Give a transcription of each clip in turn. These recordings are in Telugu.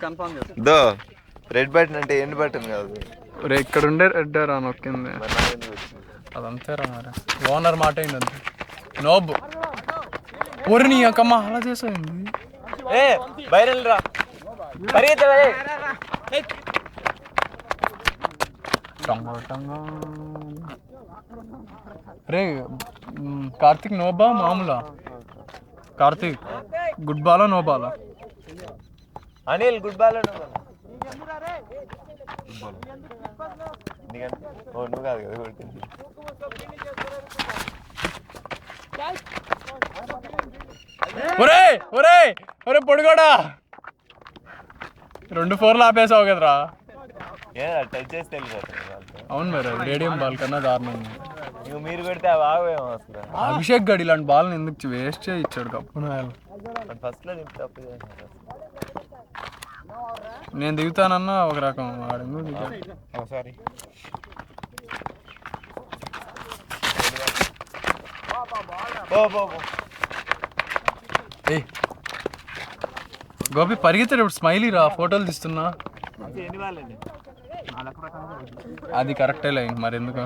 కన్ఫర్మ్ దో రెడ్ బటన్ అంటే ఎండ్ బటన్ కాదు రే, ఇక్కడ ఉండే రెడ్ రా నొక్కింది. అదంతేరా మరి. ఓనర్ మాట అయినది నోబ్ ఊరి నీ అక్కమ్మ అలా చేసేయండి. బయలురా రే కార్తిక్ నోబా మామూలా? కార్తిక్ గుడ్ బాలా నో బాలా? అనిల్ గుడ్ బాల్ నువ్వు కాదు కదా కొట్టింది. ఒరే ఒరే ఒరే పొడిగోడా 2 4 ఆపేసావు కదరా. టచ్ చేస్తే వెళ్ళిపోతుంది. అవును మరి రేడియం బాల్ కన్నా దారుణం. మీరు కొడితే అవి ఆగవేమో అసలు. అభిషేక్ గడి ఇలాంటి బాల్ని ఎందుకు వేస్ట్ చేయి ఇచ్చాడు కప్పుడు. ఫస్ట్ లో తప్పు నేను దిగుతానన్నా ఒక రకం వాడు దిగాడు. సారీ గోపి పరిగెత్తాడు ఇప్పుడు. స్మైలీ రా ఫోటోలు తీస్తున్నా. అది కరెక్టే లైన్ మరి ఎందుకు.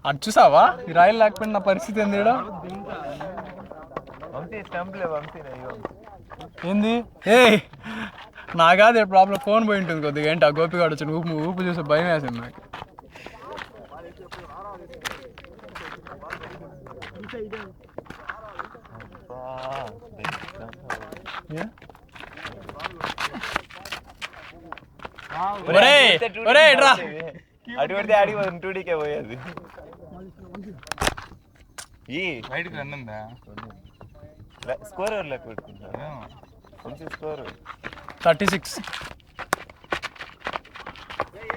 అది చూసావా ఈ రాయలు లేకపోయినా నా పరిస్థితి ఏంది? ఏంది నా కాదు ప్రాబ్లం. ఫోన్ పోయి ఉంటుంది కొద్దిగా. ఏంటి ఆ గోపిగాడు వచ్చి ఊపు చూసి భయం వేసింది నాకు. అటు పడితే ఆడికి 2Dకే పోయేది. బయటకు రన్నుందా? స్కోర్ ఎవరు లెక్క పెట్టుకుంటా? స్కోర్ 36.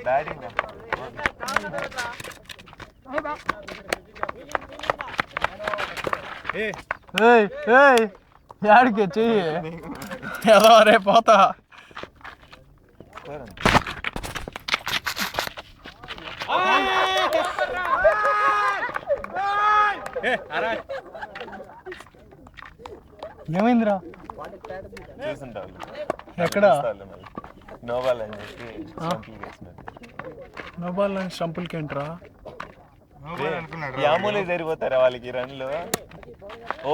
బ్యాటింగ్ యాడికి చెయ్యి ఏదో రే పోతా. ఏమైందిరా? చూసుంటావు ఎక్కడ? నోబాల్ అని చెప్పి నోబాల్ అని స్టంపుల్కి ఏంట్రా? యాములే సరిపోతారా వాళ్ళకి రన్లు?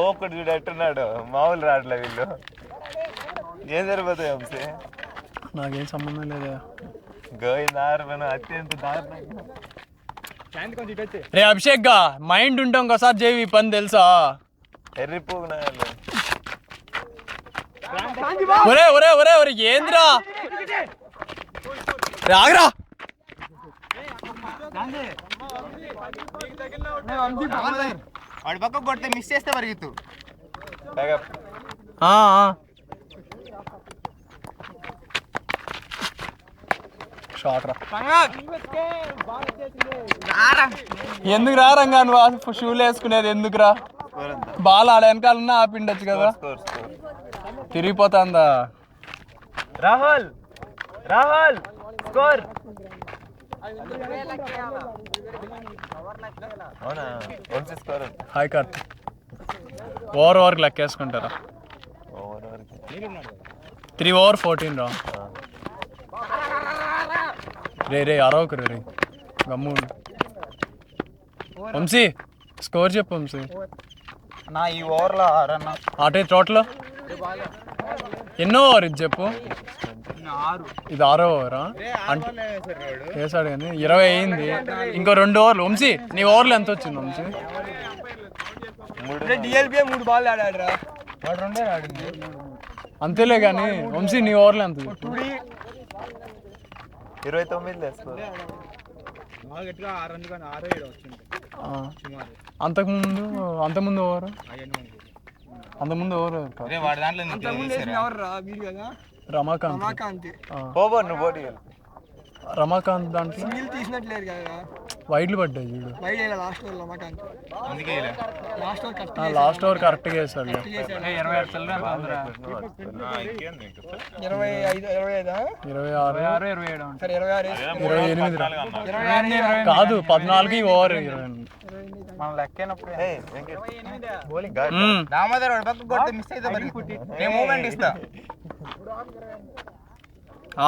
ఒక్కడు చూడు ఎట్టున్నాడు. మామూలు రాట్లే వీళ్ళు. ఏం సరిపోతాయి అంశే? నాకేం సంబంధం లేదా. గోయిందారు అత్యంత దారుణంగా. రే అభిషేక్ గా మైండ్ ఉంటే ఇంకోసారి చేయి పని తెలుసా? ఎర్రిపోగునా ఒరే ఒరే ఒరే ఒరే ఏంద్రా ఆగరా. వాడి పక్క కొడితే మిస్ చేస్తే పరిగెత్తు. షాట్ రా. ఎందుకు రా రంగా నువ్వు షూలు వేసుకునేది ఎందుకురా? బాల్ ఆడ వెనకాలన్నా ఆపిండొచ్చు కదా. తిరిగిపోతుందా? రాహుల్ రాహుల్ స్కోర్. అవునా? స్కోర్ హాయ్ కార్త్. ఓవర్ లెక్కేసుకుంటారా? 3 over 14 రా. రే అరవకు రే గమ్ము. వంశీ స్కోర్ చెప్పు వంశీ. నా ఈ ఓవర్లో అటే టోటల్ ఎన్నో ఓవర్ ఇది చెప్పు. ఇది 6వ ఓవరా? వేసాడు కానీ 20 అయింది. ఇంకో 2 ఓవర్లు. వంశీ నీ ఓవర్లు ఎంత వచ్చింది వంశీ? డిఎల్బిఏ 3 బాల్ ఆడాడురా. వాడు 2 ఆడింది అంతేలే కానీ వంశీ నీ ఓవర్లు ఎంత? 29 వేసుకో. గట్టిగా 6 రన్లు కానీ 6 7 వచ్చింది సుమారు. అంతకుముందు ఎవరు అరే వాడి దాంట్లో రమాకాంత్ పోబో నువ్వు పోటీ రమాకాంత్ దాంట్లో తీసినట్లేదు కదా వైడ్లు పడ్డాయి చూడు. అందుకే లాస్ట్ ఓవర్ కరెక్ట్గా వేసాడు. 26 కాదు 14 ఓవర్ 28. దామోదర్ వాడి పక్క కొడితే మిస్ అయితే మరి నేను మూమెంట్ ఇస్తా.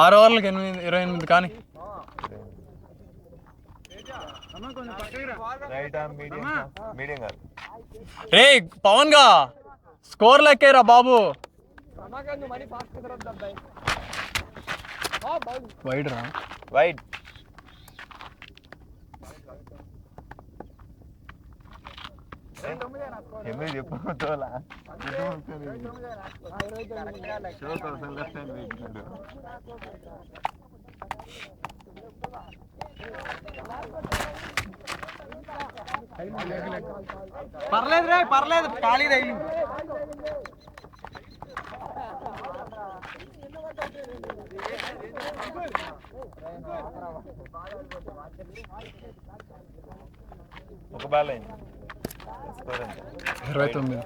6 ఓవర్లకు 28 కానీ. రే పవన్ గా స్కోర్ లెక్కేరా బాబు. వైడ్ రా వైడ్. చెప్పు తోలా పర్లేదు రే పర్లేదు ఖాళీ రైలు. ఒక బాల్ అయింది. 29.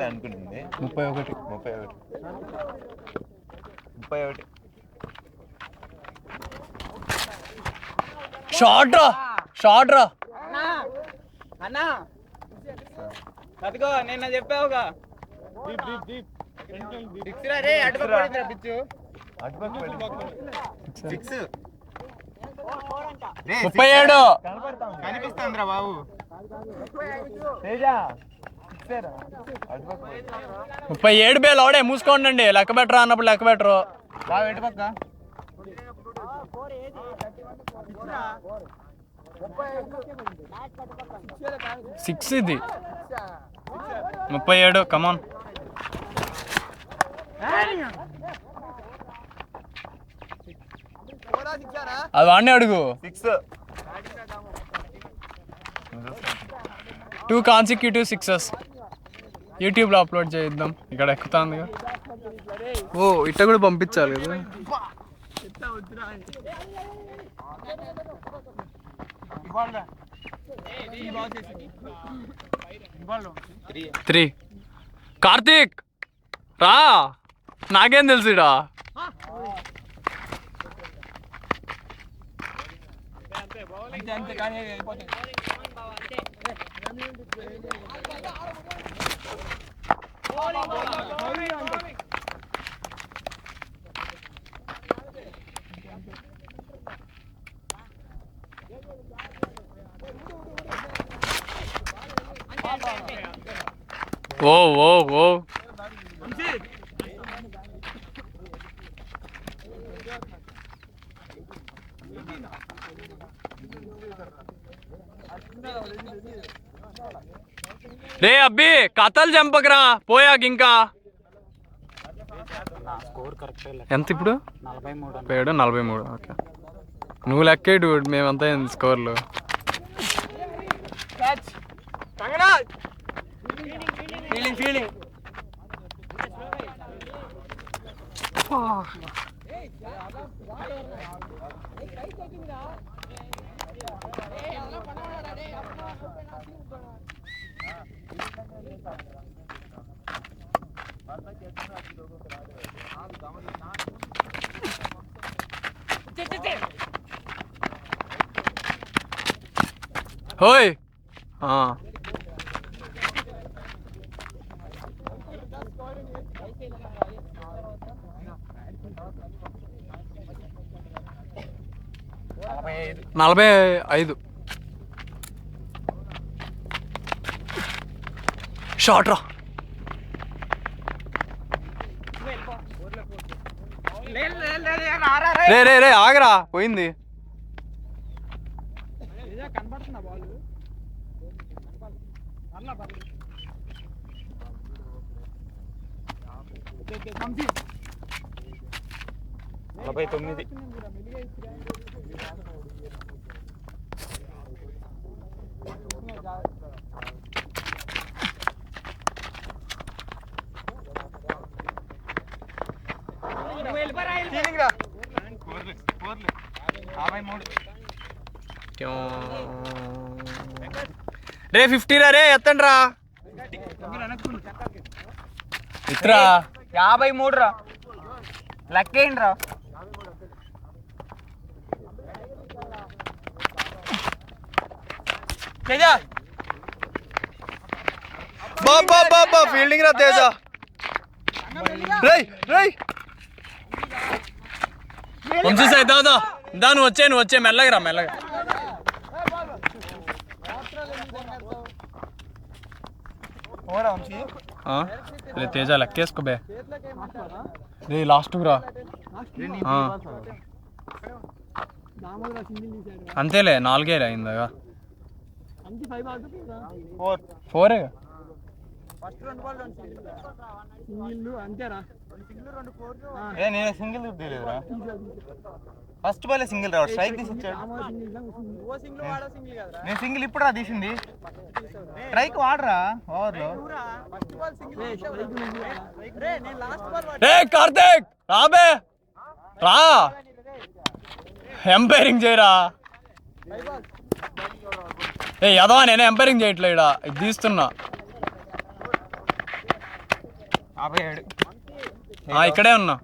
అనుకుంటుంది 31. షార్ట్ రా అన్నా అదిగో నిన్న చెప్పావుగా 37. కనిపిస్తుందిరా బాబు. 37 బేల్ అవడే మూసుకోండి. లెక్క బెటరా అన్నప్పుడు లెక్క బెటరు. బాగా ఎటు పక్క 6 ఇది 37. కమాన్ అది వాడిని అడుగు. 2 కాన్సిక్యూటివ్ 6s యూట్యూబ్లో అప్లోడ్ చేద్దాం. ఇక్కడ ఎక్కుతాందిగా. ఓ ఇట్ట కూడా పంపించాలి కదా. 3. కార్తీక్ రా, నాకేం తెలుసుడా. ఓ ఓ ఓ రే అబ్బి కథలు చంపకరా పోయాక ఇంకా. ఎంత ఇప్పుడు 43. ఓకే నువ్వు లెక్కేడు మేమంతా స్కోర్లు. ఫీలింగ్ ఓయ్ 45. షార్ట్ రా. రే ఆగరా పోయింది. నలభై 9. రే 50 రా రే ఎత్తండి రా ఇత్రా 53 రా లెక్కేయండి రా తేజ బాబా ఫీల్డింగ్ రా తేజ రేయ్ రేయ్ వంశీ సాయి దాదా నువ్వు వచ్చే మెల్లగా రా మెల్లగా రే తేజ లెక్కేసుకో బే రే లాస్ట్ రా అంతేలే 4 అయిందా 4 నేను సింగిల్ తీయలేదురా ఫస్ట్ బాల్ సింగిల్ రా స్ట్రైక్ తీసి ఇచ్చాడు నేను సింగిల్ ఇప్పుడు రా తీసింది స్ట్రైక్ వాడరా ఓవర్లో రే కార్తీక్ రాబే రా ఎంపైరింగ్ చేయరా ఏ యదవా నేనే ఎంపైరింగ్ చేయట్లే ఇడ ఇది తీస్తున్నా 57 ఇక్కడే ఉన్నా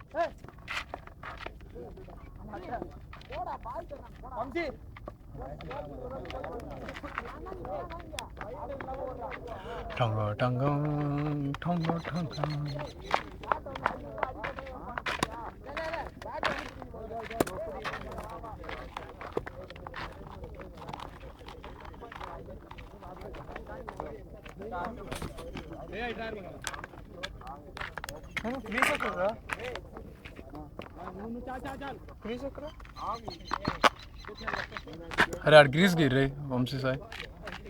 టంగో టంగో టంగో టంగో 3 seconds రా అరే ఆడు గ్రీస్ గిర్ రే వంశీ సాయి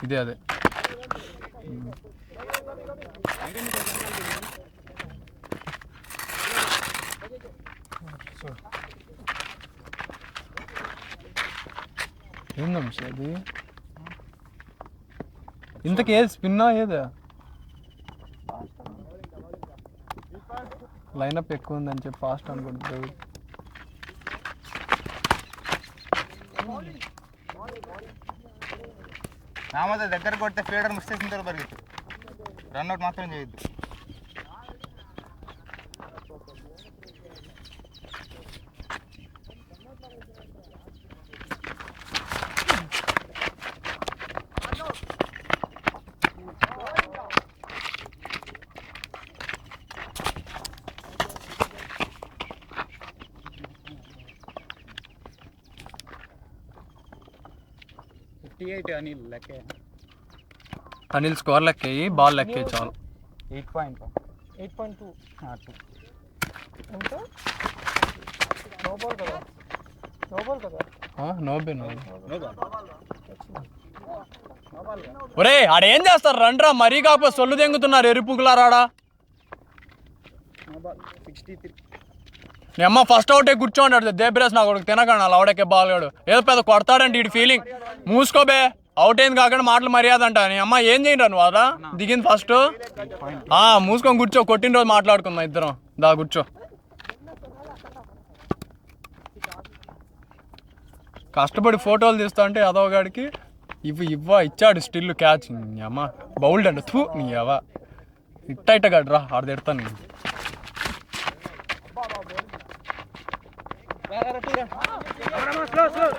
ఇదే అదే ఏం వంశీ అది ఇంతకు ఏది స్పిన్నా ఏదా లైనప్ ఎక్కువ ఉందని చెప్పి ఫాస్ట్ అనుకుంటుంది నామద దగ్గర కొడితే ఫీడర్ మిస్ చేసిన తర్వాత పరిగెత్తు రన్అట్ మాత్రం చేయొద్దు అనిల్ స్కోర్ లెక్కేయి బాల్ లెక్కేయి చాలు 8.2 ఒరే ఆడేం చేస్తారు రండ్రా మరీ కాకపోతే సొల్లు దెంగుతున్నారు ఎరుపుకులారాడా నీ అమ్మ ఫస్ట్ అవుటే కూర్చోండి దేబ్రేస్ నా కొడుకు తినకండి అలా ఆవిడకే బాల్ గాడు ఏదో పెద్ద కొడతాడంటే ఇటు ఫీలింగ్ మూసుకోబే అవుట్ అయింది కాకుండా మాటలు మర్యాద అంట నీ అమ్మ ఏం చేయండి నువ్వు అదా దిగింది ఫస్ట్ మూసుకొని కూర్చో కొట్టిన రోజు మాట్లాడుకుందాం ఇద్దరం దా కూర్చో కష్టపడి ఫోటోలు తీస్తా అంటే అదోగాడికి ఇచ్చాడు స్టిల్ క్యాచ్ నీ అమ్మ బౌల్డ్ అంట థూ నీ అవ ఇట్ట గడ్రా ఆడ తిడతాను నేను $64.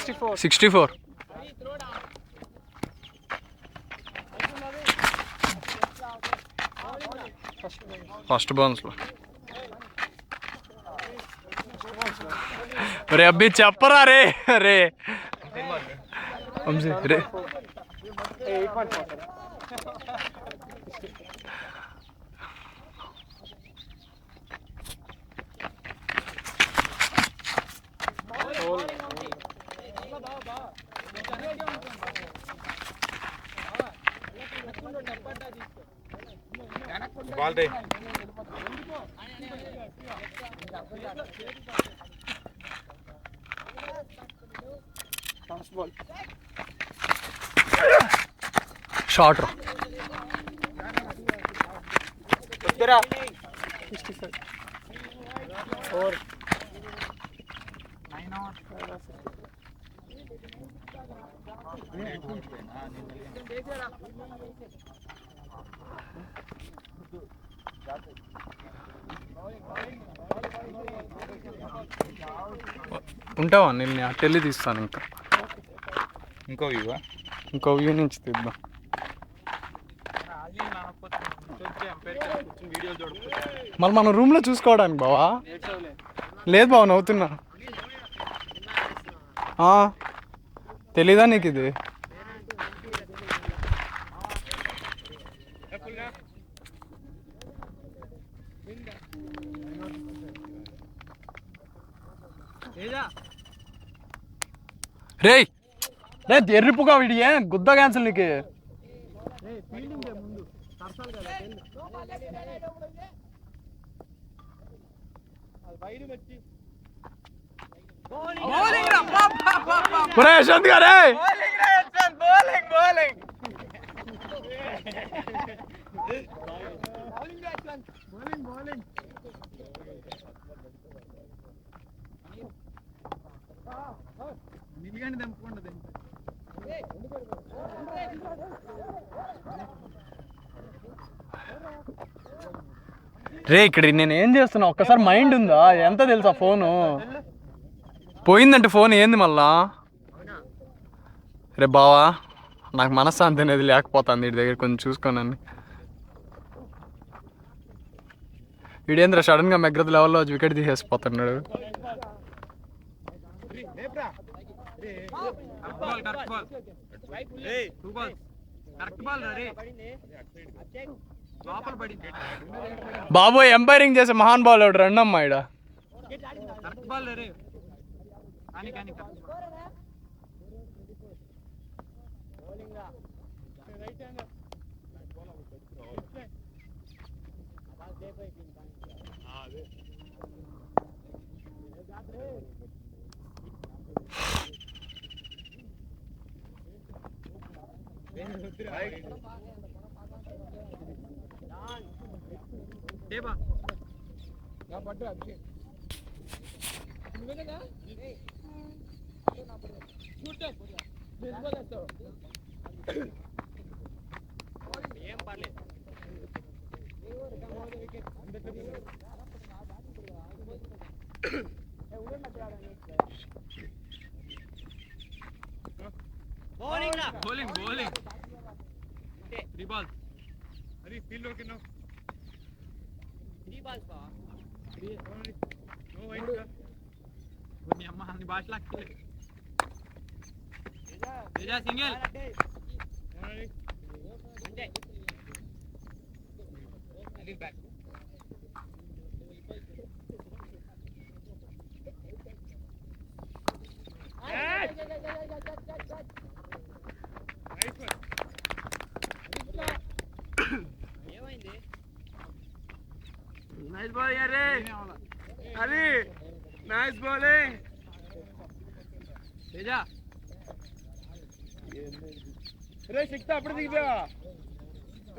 64 ఫస్ట్ బౌన్స్లో రే అబ్బి చెప్పరా రే రే వంశీ రే 8.4 బాల్ రే షార్ట్ రా. వద్దురా. ఉంటావా? నేను అట్టెళ్ళి తీస్తాను. ఇంకా ఇంకో ఇవా ఇంకో వ్యూ నుంచి తీద్దాం. మళ్ళీ మనం రూమ్లో చూసుకోవడానికి బావా. లేదు బావ, నవ్వుతున్నా. తెలీదా నీకు ఇది? రే రే ఎర్రిపుగా వీడి గుద్ద క్యాన్సిల్ నీకు. యశ్వంత్ గారే రే ఇక్కడ నేను ఏం చేస్తున్నా ఒక్కసారి మైండ్ ఉందా? ఎంత తెలుసా ఫోను పోయిందంటే ఫోన్ ఏంది మళ్ళా? రే బావా నాకు మనశ్శాంతి అనేది లేకపోతుంది వీడి దగ్గర, కొంచెం చూసుకోనని. వీడేంద్ర సడన్గా మెగ్రత్ లెవెల్లో వికెట్ తీసేసిపోతున్నాడు. బాబోయ్ ఎంపైరింగ్ చేసే మహాన్ బాల్ ఎవడు? రెండమ్మా ఇడ bowling 3 balls. Hari field okay now. 3 balls ba. No wide sir. Ni amma hani bash lagtile. Teja single. Alright. Sanjay. Adil back. Nice one. ఏమైంది? నైస్ బాల్ యారే హరి నైస్ బౌలింగ్ తేజా రే శక్తి అప్పుడు దిగిపోయా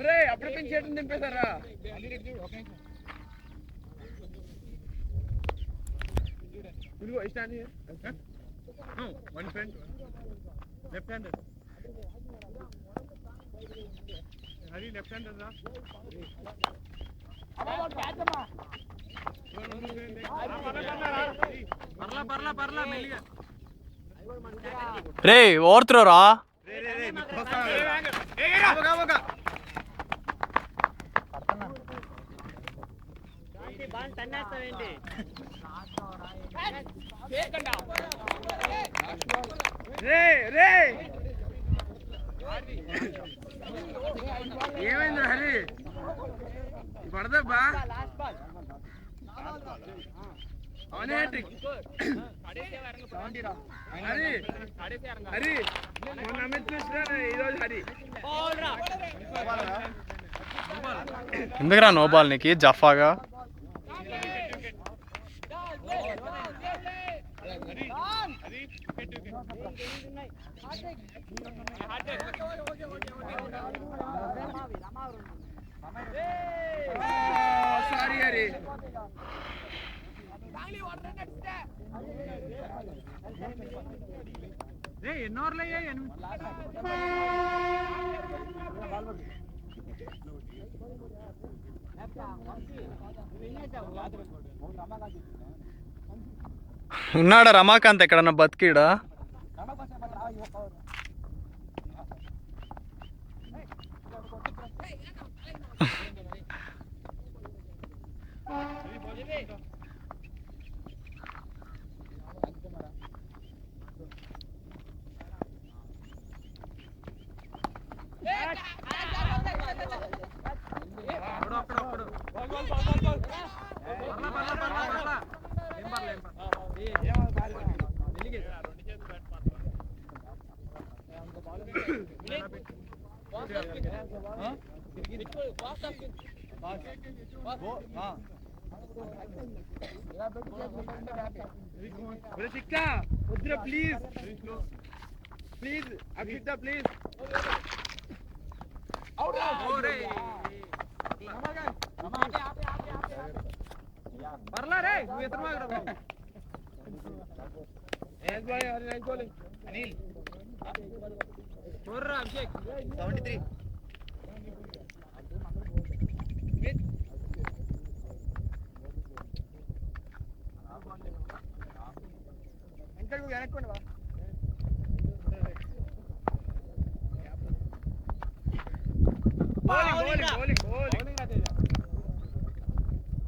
రే అప్పుడు పిన్ చేయడం దింపేశారా ఇదిగో stand here No, one friend. Left hander. Hari left hander ra. పర్లా మెల్లిగా. రే ఓవర్ త్రో రా. బాల్ తన్నేస్తావేంటి? రే రే ఏమైంది హరి పడదబ్బా అవునే హ్యాట్రిక్ హరి హరి మొన్న అమిత్ మిశ్రా ఈరోజు హరి ఎందుకురా నో బాల్ నీకు జఫాగా? ఎన్ని ఓవర్లు అయ్యాయి? ఉన్నాడా రమాకాంత్ ఎక్కడన్నా బతికిడా? Please please Akshita please. పర్లా రే నువ్వు ఎత్తు మాగడం. అనిల్ చూడరా అభిషేక్ 73 వెనక్కుండా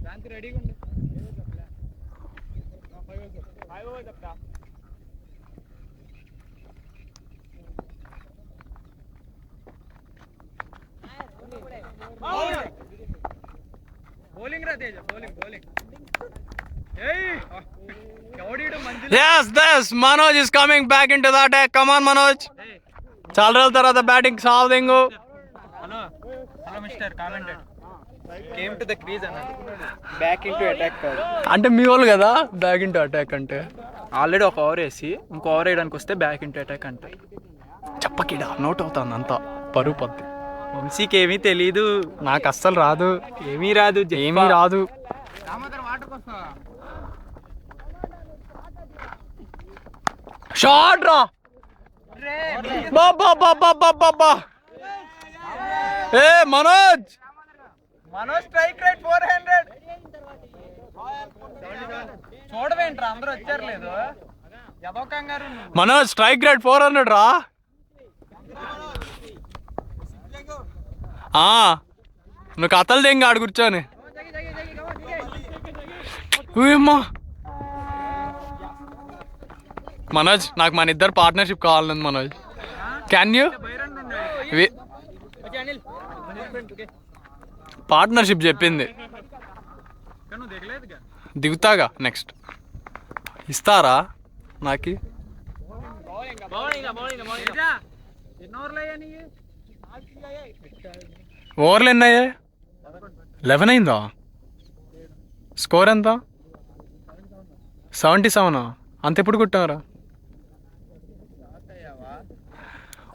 శాంతి రెడీగా ఉండు. బౌలింగ్ రా Teja, bowling bowling. Yes, this Manoj is coming back into the attack. Come on, Manoj. చాలా రోజుల తర్వాత batting solving. Hello hello mister commented came to the crease అన్నాడు. బ్యాక్ ఇంటూ అటాక్ కాదు అంటే మీ వాళ్ళు కదా బ్యాక్ ఇంటూ అటాక్ అంటే. ఆల్రెడీ ఒక ఓవర్ వేసి ఇంకో ఓవర్ వేయడానికి వస్తే బ్యాక్ ఇంటూ అటాక్ అంటే. చెప్పకిడా నోట్ అవుతుంది అంతా పరువు పద్ది. వంశీకి ఏమీ తెలీదు, నాకు అస్సలు రాదు, ఏమీ రాదు, ఏమీ రాదు. షాట్ రా బాబా. ఏ మనోజ్ మనోజ్ స్ట్రైక్ రేట్ 400. చూడవేంట్రా అందరూ వచ్చారు లేదు ఎదో కంగారు. మనోజ్ స్ట్రైక్ రేట్ 400 రా. నువ్వు కథలు తెంగి ఆడు కూర్చొని. ఊయమ్మా మనోజ్ నాకు మన ఇద్దరు పార్ట్నర్షిప్ కావాలని మనోజ్. క్యాన్ యూ పార్ట్నర్షిప్ చెప్పింది దిగుతాగా నెక్స్ట్ ఇస్తారా నాకు? ఓవర్లు ఎన్ని అయ్యాయి? 11 అయిందా? స్కోర్ ఎంత? 77. అంత ఎప్పుడు కొట్టారా?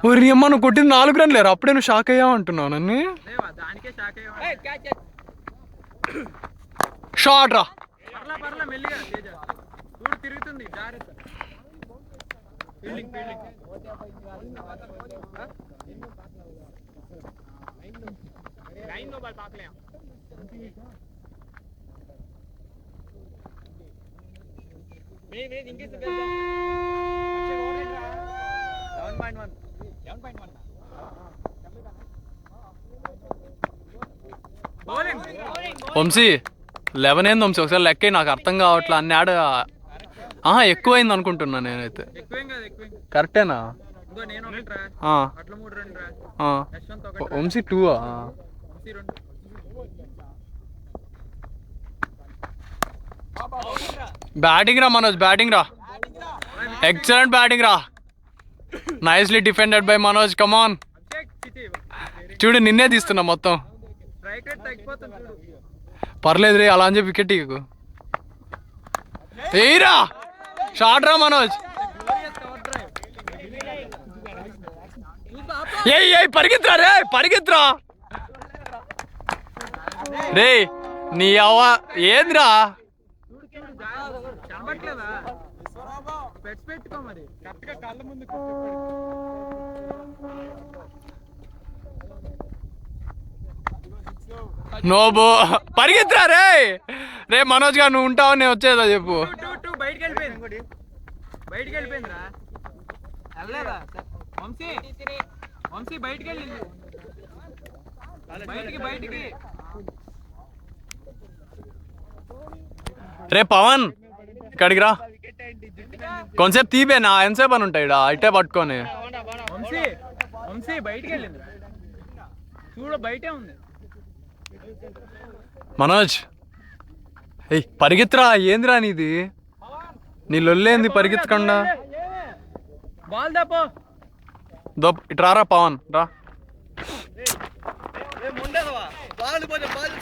ఓరి అమ్మ నువ్వు కొట్టింది 4 రన్లు లేరు, అప్పుడే నువ్వు షాక్ అయ్యావు అంటున్నావు నన్ను. షాట్ రా. తిరుగుతుంది వంశీ 11 అయింది వంశీ, ఒకసారి లెక్క నాకు అర్థం కావట్లే. అన్ని ఆడ ఎక్కువైంది అనుకుంటున్నా నేనైతే. కరెక్టేనా? వంశీ 2. బ్యాటింగ్ రా మనోజ్, బ్యాటింగ్ రా. ఎక్సలెంట్ బ్యాటింగ్ రా. Nicely defended by Manoj. Come on చూడు నిన్నే తీస్తున్నా మొత్తం. స్ట్రైక్ రేట్ తగ్గిపోతుంది చూడు. పర్లేదు రే అలా అని చెప్పి వికెట్ ఇవ్వకు. ఏయిరా షార్ట్ రా మనోజ్. ఏయ్ పరిగెత్తురా రే పరిగెత్తురా రే నీ అవ్వ ఏంద్రా. కనబట్లేదా? స్పెట్స్ పెట్టుకో మరి కరెక్ట్ గా కళ్ళ ముందు. నోబో పరిగెత్తురా రే. రే మనోజ్ గా నువ్వు ఉంటావు నేను వచ్చేదా చెప్పు. బయటికి వెళ్ళిపోయింది. బయటికి వెళ్ళిపోయిందిరా. వెళ్ళలేదా వంశీ? వంశీ బయటికి వెళ్ళింది. బయటికి రే పవన్ ఇక్కడికి రా. కొంచెంసేపు తీపేనా ఎంతసేపు అని ఉంటాయి ఇటే పట్టుకొని. వంశీ బయటికి వెళ్ళింది చూడు, బయటే ఉంది. మనోజ్ ఏయ్ పరిగెత్తురా. ఏందిరా నీది నీ లొల్లేంది పరిగెత్తకుండా. బాల్ దాపో. ఇటు రారా పవన్ రా. ముందే బాల్